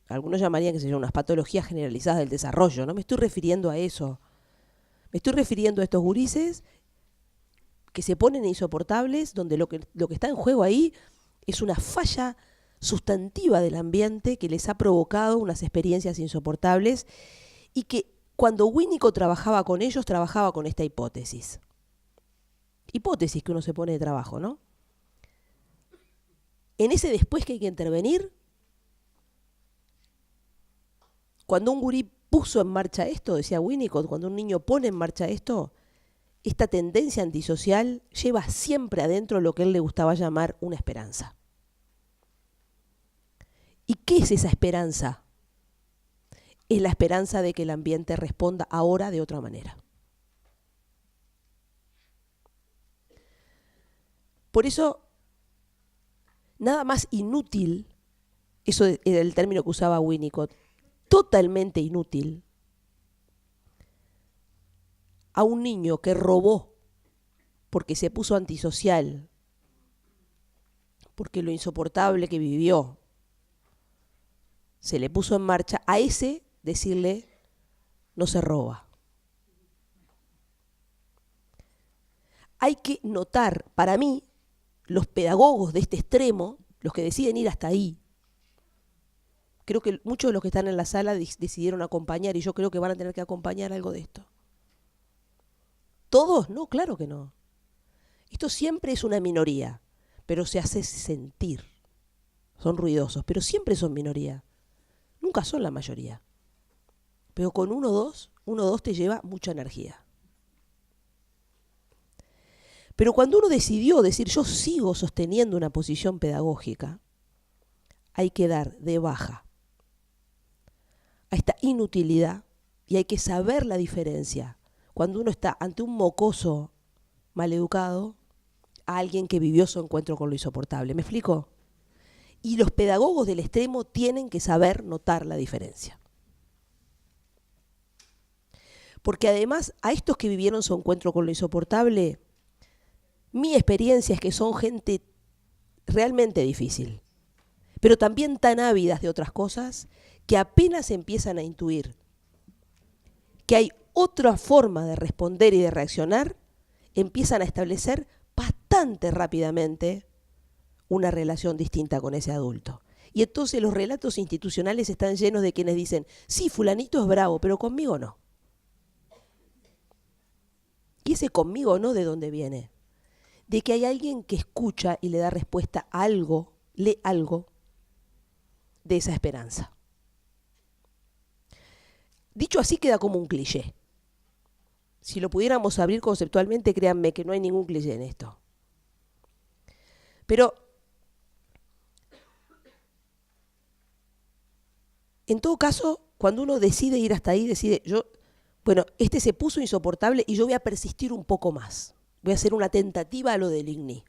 algunos llamarían, que se llaman unas patologías generalizadas del desarrollo. No me estoy refiriendo a eso. Me estoy refiriendo a estos gurises que se ponen insoportables, donde lo que está en juego ahí es una falla sustantiva del ambiente que les ha provocado unas experiencias insoportables, y que cuando Winnicott trabajaba con ellos, trabajaba con esta hipótesis. Hipótesis que uno se pone de trabajo, ¿no? En ese después que hay que intervenir, cuando un gurí puso en marcha esto, decía Winnicott, cuando un niño pone en marcha esto, esta tendencia antisocial lleva siempre adentro lo que él le gustaba llamar una esperanza. ¿Y qué es esa esperanza? Es la esperanza de que el ambiente responda ahora de otra manera. Por eso, nada más inútil, eso era el término que usaba Winnicott, totalmente inútil, a un niño que robó porque se puso antisocial, porque lo insoportable que vivió se le puso en marcha, a ese decirle no se roba. Hay que notar, para mí, los pedagogos de este extremo, los que deciden ir hasta ahí, creo que muchos de los que están en la sala decidieron acompañar y yo creo que van a tener que acompañar algo de esto. ¿Todos? No, claro que no. Esto siempre es una minoría, pero se hace sentir. Son ruidosos, pero siempre son minoría. Nunca son la mayoría. Pero con uno o dos te lleva mucha energía. Pero cuando uno decidió decir yo sigo sosteniendo una posición pedagógica, hay que dar de baja a esta inutilidad y hay que saber la diferencia cuando uno está ante un mocoso maleducado a alguien que vivió su encuentro con lo insoportable. ¿Me explico? Y los pedagogos del extremo tienen que saber notar la diferencia. Porque además a estos que vivieron su encuentro con lo insoportable, mi experiencia es que son gente realmente difícil, pero también tan ávidas de otras cosas que apenas empiezan a intuir que hay otra forma de responder y de reaccionar, empiezan a establecer bastante rápidamente una relación distinta con ese adulto. Y entonces los relatos institucionales están llenos de quienes dicen, sí, fulanito es bravo, pero conmigo no. ¿Y ese conmigo no de dónde viene? De que hay alguien que escucha y le da respuesta a algo, lee algo de esa esperanza. Dicho así queda como un cliché. Si lo pudiéramos abrir conceptualmente, créanme que no hay ningún cliché en esto. Pero, en todo caso, cuando uno decide ir hasta ahí, decide, este se puso insoportable y yo voy a persistir un poco más. Voy a hacer una tentativa a lo del IGNI.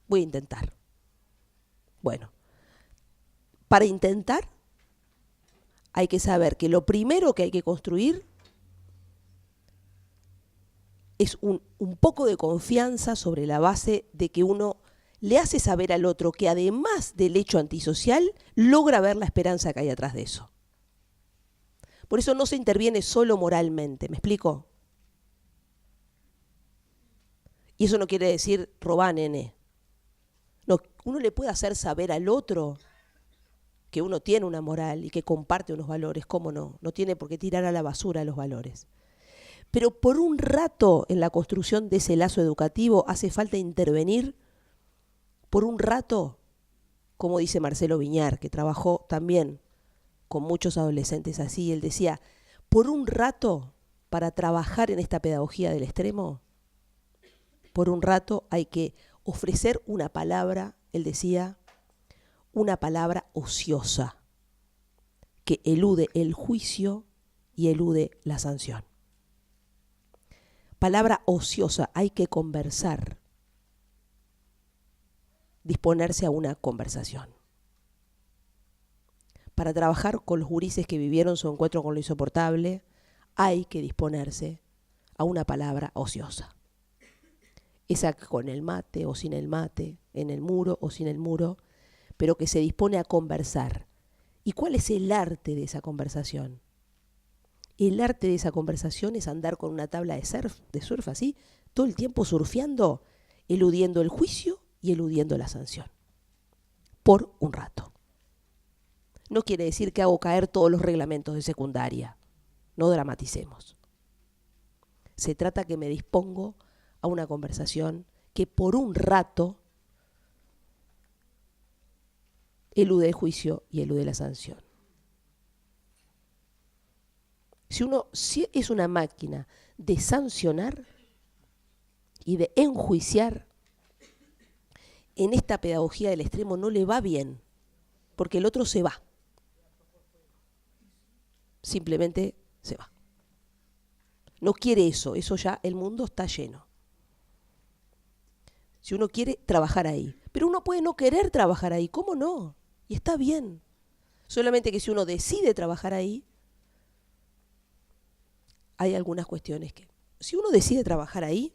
Voy a intentar. Bueno, para intentar hay que saber que lo primero que hay que construir es un poco de confianza sobre la base de que uno le hace saber al otro que además del hecho antisocial, logra ver la esperanza que hay atrás de eso. Por eso no se interviene solo moralmente, ¿me explico? Y eso no quiere decir robá, nene. No, uno le puede hacer saber al otro que uno tiene una moral y que comparte unos valores, ¿cómo no? No tiene por qué tirar a la basura los valores. Pero por un rato en la construcción de ese lazo educativo hace falta intervenir, por un rato, como dice Marcelo Viñar, que trabajó también con muchos adolescentes así, él decía, por un rato, para trabajar en esta pedagogía del extremo, por un rato hay que ofrecer una palabra, él decía, una palabra ociosa, que elude el juicio y elude la sanción. Palabra ociosa, hay que conversar, disponerse a una conversación. Para trabajar con los gurises que vivieron su encuentro con lo insoportable, hay que disponerse a una palabra ociosa. Esa con el mate o sin el mate, en el muro o sin el muro, pero que se dispone a conversar. ¿Y cuál es el arte de esa conversación? El arte de esa conversación es andar con una tabla de surf así, todo el tiempo surfeando, eludiendo el juicio y eludiendo la sanción. Por un rato. No quiere decir que hago caer todos los reglamentos de secundaria. No dramaticemos. Se trata que me dispongo a una conversación que por un rato elude el juicio y elude la sanción. Si es una máquina de sancionar y de enjuiciar, en esta pedagogía del extremo no le va bien, porque el otro se va. simplemente se va. No quiere eso, eso ya el mundo está lleno. Si uno quiere trabajar ahí, pero uno puede no querer trabajar ahí, ¿cómo no? Y está bien. Solamente que si uno decide trabajar ahí, hay algunas cuestiones que, si uno decide trabajar ahí,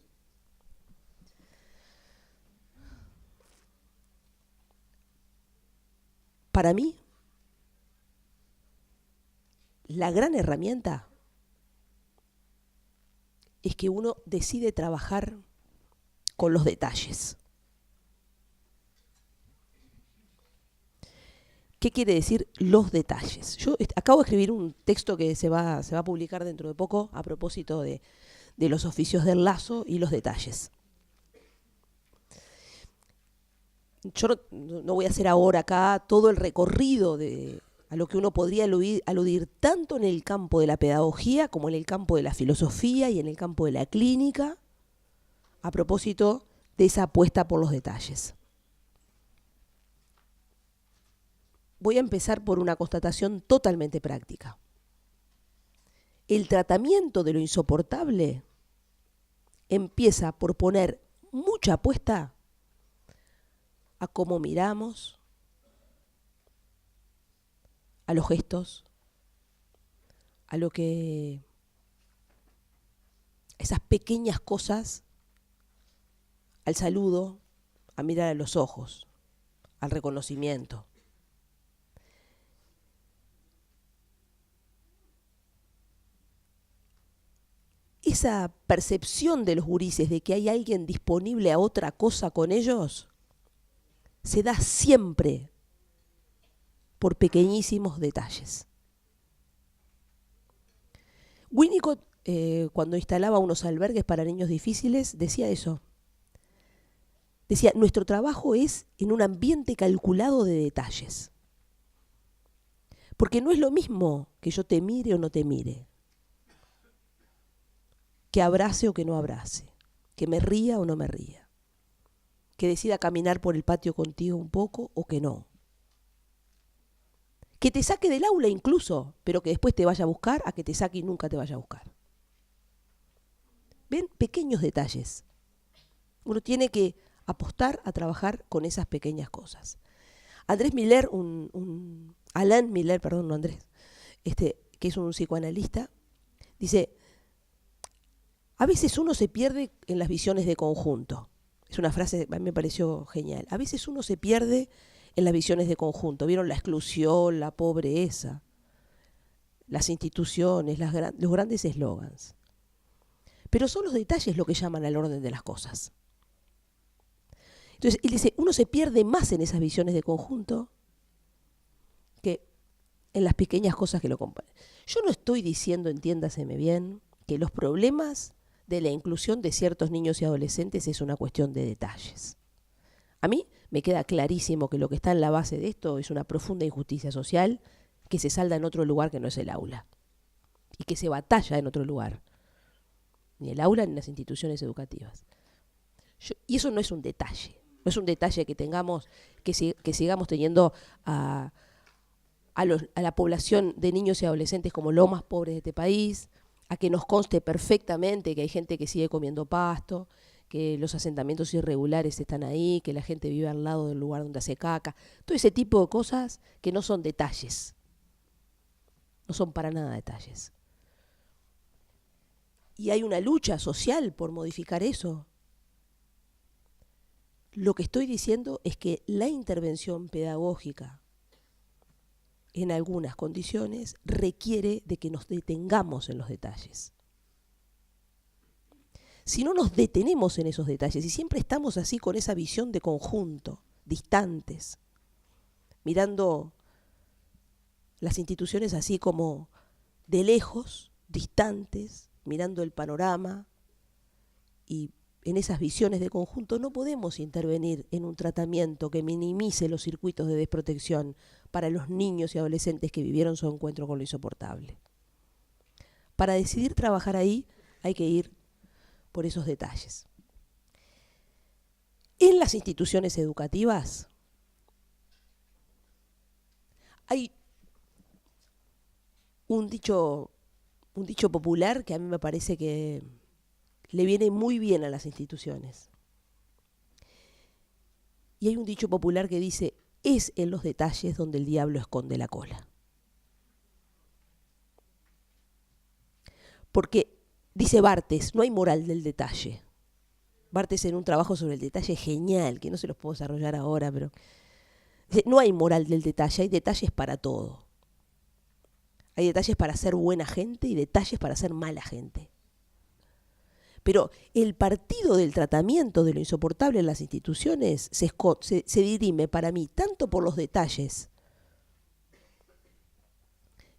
para mí, la gran herramienta es que uno decide trabajar con los detalles. ¿Qué quiere decir los detalles? Yo acabo de escribir un texto que se va a publicar dentro de poco a propósito de los oficios del lazo y los detalles. Yo no voy a hacer ahora acá todo el recorrido a lo que uno podría aludir tanto en el campo de la pedagogía como en el campo de la filosofía y en el campo de la clínica, a propósito de esa apuesta por los detalles. Voy a empezar por una constatación totalmente práctica. El tratamiento de lo insoportable empieza por poner mucha apuesta a cómo miramos, a los gestos, a lo que esas pequeñas cosas, al saludo, a mirar a los ojos, al reconocimiento. Esa percepción de los gurises de que hay alguien disponible a otra cosa con ellos se da siempre por pequeñísimos detalles. Winnicott, cuando instalaba unos albergues para niños difíciles, decía eso. Decía, nuestro trabajo es en un ambiente calculado de detalles. Porque no es lo mismo que yo te mire o no te mire, que abrace o que no abrace, que me ría o no me ría, que decida caminar por el patio contigo un poco o que no. Que te saque del aula incluso, pero que después te vaya a buscar, a que te saque y nunca te vaya a buscar. ¿Ven? Pequeños detalles. Uno tiene que apostar a trabajar con esas pequeñas cosas. Alain Miller, perdón, no Andrés, que es un psicoanalista, dice, a veces uno se pierde en las visiones de conjunto. Es una frase que a mí me pareció genial. A veces uno se pierde en las visiones de conjunto. ¿Vieron la exclusión, la pobreza, las instituciones, los grandes eslogans? Pero son los detalles lo que llaman al orden de las cosas. Entonces, él dice, uno se pierde más en esas visiones de conjunto que en las pequeñas cosas que lo componen. Yo no estoy diciendo, entiéndaseme bien, que los problemas de la inclusión de ciertos niños y adolescentes es una cuestión de detalles. A mí me queda clarísimo que lo que está en la base de esto es una profunda injusticia social que se salda en otro lugar que no es el aula y que se batalla en otro lugar, ni el aula ni las instituciones educativas. Y eso no es un detalle, no es un detalle que tengamos, que sigamos teniendo a la población de niños y adolescentes como los más pobres de este país, a que nos conste perfectamente que hay gente que sigue comiendo pasto, que los asentamientos irregulares están ahí, que la gente vive al lado del lugar donde hace caca, todo ese tipo de cosas que no son detalles, no son para nada detalles. Y hay una lucha social por modificar eso. Lo que estoy diciendo es que la intervención pedagógica en algunas condiciones requiere de que nos detengamos en los detalles. Si no nos detenemos en esos detalles y siempre estamos así con esa visión de conjunto, distantes, mirando las instituciones así como de lejos, distantes, mirando el panorama, y en esas visiones de conjunto no podemos intervenir en un tratamiento que minimice los circuitos de desprotección para los niños y adolescentes que vivieron su encuentro con lo insoportable. Para decidir trabajar ahí hay que ir por esos detalles. En las instituciones educativas hay un dicho, un dicho popular que a mí me parece que le viene muy bien a las instituciones. Y hay un dicho popular que dice, es en los detalles donde el diablo esconde la cola. Porque, dice Barthes, no hay moral del detalle. Barthes en un trabajo sobre el detalle genial, que no se los puedo desarrollar ahora, pero dice, no hay moral del detalle, hay detalles para todo. Hay detalles para ser buena gente y detalles para ser mala gente. Pero el partido del tratamiento de lo insoportable en las instituciones se dirime para mí tanto por los detalles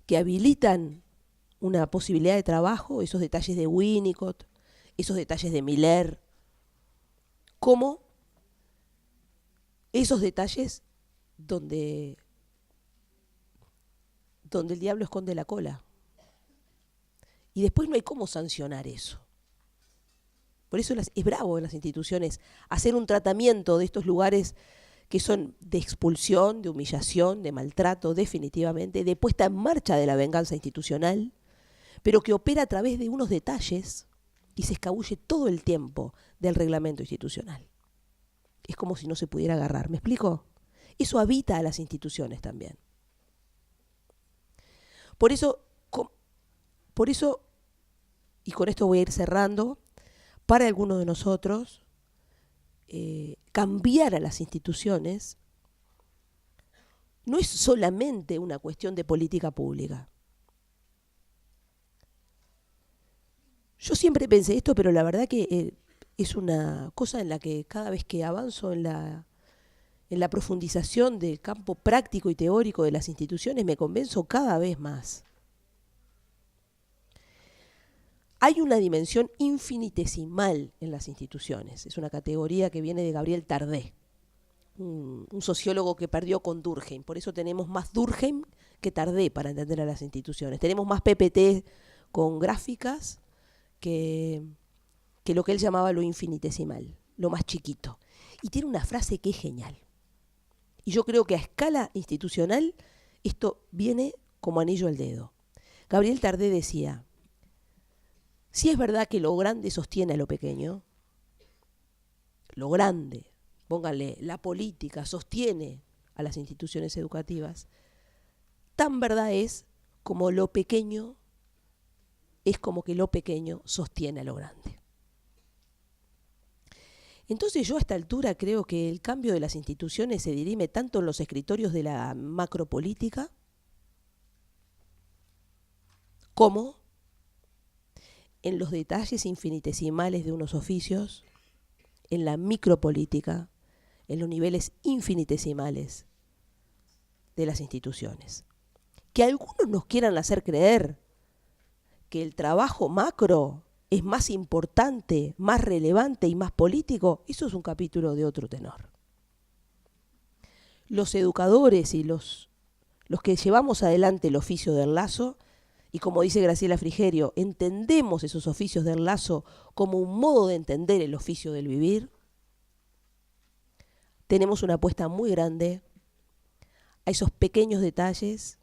que habilitan una posibilidad de trabajo, esos detalles de Winnicott, esos detalles de Miller, como esos detalles donde el diablo esconde la cola. Y después no hay cómo sancionar eso. Por eso es bravo en las instituciones hacer un tratamiento de estos lugares que son de expulsión, de humillación, de maltrato, definitivamente, de puesta en marcha de la venganza institucional, pero que opera a través de unos detalles y se escabulle todo el tiempo del reglamento institucional. Es como si no se pudiera agarrar, ¿me explico? Eso habita a las instituciones también. Por eso, y con esto voy a ir cerrando, para algunos de nosotros, cambiar a las instituciones no es solamente una cuestión de política pública. Yo siempre pensé esto, pero la verdad que es una cosa en la que cada vez que avanzo en la profundización del campo práctico y teórico de las instituciones me convenzo cada vez más. Hay una dimensión infinitesimal en las instituciones. Es una categoría que viene de Gabriel Tardet, un sociólogo que perdió con Durkheim. Por eso tenemos más Durkheim que Tardet para entender a las instituciones. Tenemos más PPT con gráficas que lo que él llamaba lo infinitesimal, lo más chiquito. Y tiene una frase que es genial. Y yo creo que a escala institucional esto viene como anillo al dedo. Gabriel Tardet decía, si es verdad que lo grande sostiene a lo pequeño, lo grande, pónganle, la política sostiene a las instituciones educativas, tan verdad es como lo pequeño es como que lo pequeño sostiene a lo grande. Entonces yo a esta altura creo que el cambio de las instituciones se dirime tanto en los escritorios de la macropolítica como en los detalles infinitesimales de unos oficios, en la micropolítica, en los niveles infinitesimales de las instituciones. Que algunos nos quieran hacer creer que el trabajo macro es más importante, más relevante y más político, eso es un capítulo de otro tenor. Los educadores y los que llevamos adelante el oficio del lazo, y como dice Graciela Frigerio, entendemos esos oficios del lazo como un modo de entender el oficio del vivir, tenemos una apuesta muy grande a esos pequeños detalles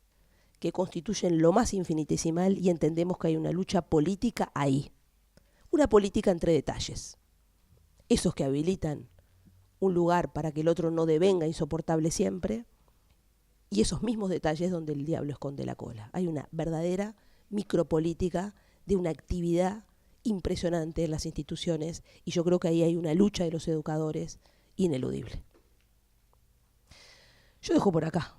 que constituyen lo más infinitesimal y entendemos que hay una lucha política ahí. Una política entre detalles. Esos que habilitan un lugar para que el otro no devenga insoportable siempre, y esos mismos detalles donde el diablo esconde la cola. Hay una verdadera micropolítica de una actividad impresionante en las instituciones, y yo creo que ahí hay una lucha de los educadores ineludible. Yo dejo por acá.